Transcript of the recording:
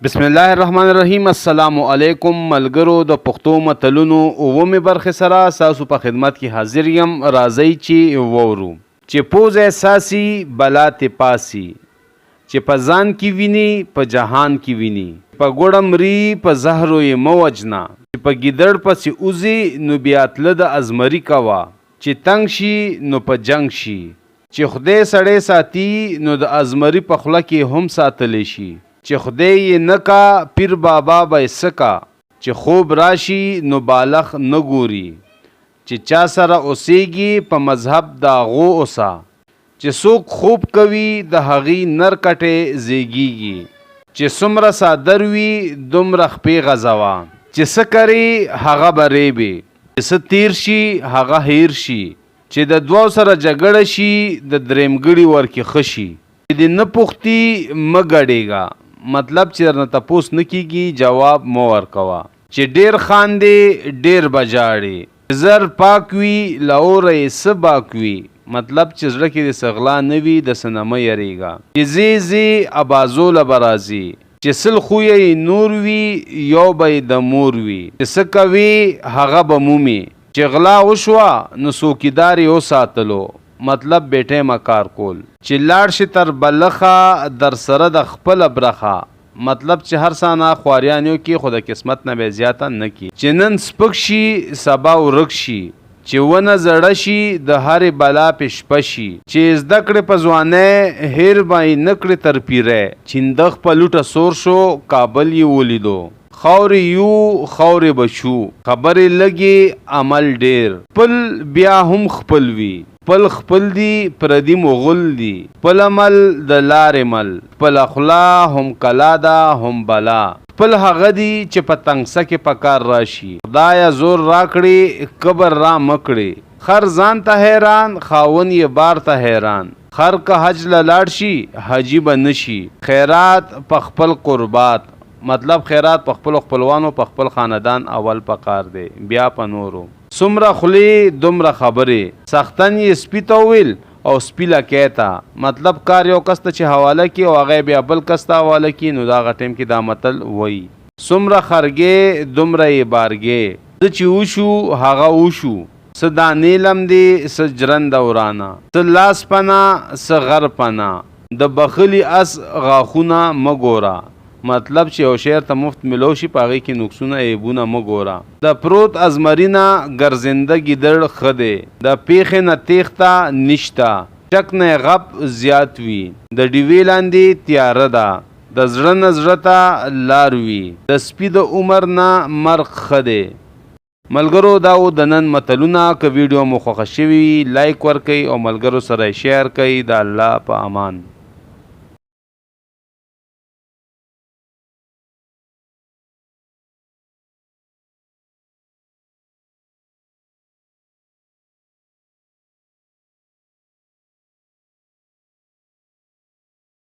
بسم الله الرحمن الرحیم. السلام علیکم ملګرو د پښتو متلونو اومه برخه سره تاسو په خدمت کې حاضر یم. راځي چې وورو چې پوز احساسي بلا ته پاسي، چې په ځان کې ویني په جهان کې ویني، په ګوړه مري په زهرو یې موجنا، چې په ګیدړ پسې اوزي نو بیا تله د ازمري کوا، چې تنگ شي نو په جنگ شي، چې خدای سړی ساتي نو د ازمري په خوله کې هم ساتلی شي، چې خدای یې نکا پیر بابا به سکا، چې خوب راشي نو بالغ نه ګوري، چې چا سره اوسیږي په مذهب د هغو اوسه، چې څوک خوب کوي د هغې نر کټې زیږیږي، چې څومره صادر وي دومره خپې غځوه، چې څه کري هغه به ریبې، چې څه تیر شي هغه هیر شي، چې د دوو سره جګړه شي د درېمګړي ورکې ښه شي، چې د نه پوښتي مه ګډېږه، مطلب چې درنه تپوس نه کیږي جواب مو ورکوه، چې ډیر خاندې ډیر بجاړې، زر پاک وي له اوره یې څه باک وي، مطلب چې زړه کې د څه غلا نه وي د څه نه مه یریږه، چې ځې ځې ابازوله به راځي، چې سل خویه یې نور وي یو به یې د مور وي، چې څه کوي هغه به مومي، چې غلا وشوه نو څوکیدار یې وساتلو، مطلب بیټه مکار کول، چې لاړ شي تر بلخه در سره د خپل برخه، مطلب چې هر سانه خواریانیو کې خود قسمت نه به زیاته نه کی، چې نن سپک شي سبا ورک شي، چې ونه زړه شي د هرې بلا پشپه شي، چې زده کړې په ځوانۍ هیر به نه کړې تر پیری، چیندخ په لوټه سور شو کابل یې ولیدو، خورې یو خورې بشو، خبرې لګي عمل ډیر، خپل بیا هم خپل وي، خپل خپل دی پردی مغل دی، خپل عمل د لارې مل، خپل خوله هم کلا ده هم بلا، خپل هغه دی چې په تنګسه کې په کار راشي، خدایه زور راکړي کبر را مکړي، خر ځان ته حیران خاون یې بار ته حیران، خر که حج له لاړ شي حجي به نشي، خیرات په خپل قربات، مطلب خیرات په خپل خپلوانو په خپل خاندان اول پکار دی بیا په نورو، څومره خولې دومره خبرې، سختن یې سپي ته وویل او سپي لکې ته، مطلب کار یو کس ته چې حواله کړي او هغه بیا بل کس ته حواله کړي نو د هغه ټایم کې دا متل وایي، څومره خرګې دومره یې بارګې، څه چې وشو هغه وشو، څه دانې لمدې څه جرنده ورانه، څه لاس پنه څه غر پنه، د بخلي اس غاښونه مه ګوره، مطلب چې یو شعر ته مفت ملو شي په هغې کې نقصونه عیبونه مه ګوره، د پروت ازمرینه ګرځنده ګیدړ ښه دی، د پیښې نه تیښته نشته، شک نه غپ زیات وي، د ډیوې لاندې تیاره ده، د زړه نه زړه ته لار وي، د سپي د عمر نه مرغ ښه دی. ملګرو دا و د نن متلونه. که ویډیو مو خوښه شوي وي لایک ورکئ او ملګرو سره یې شیر کئ. د الله په امان.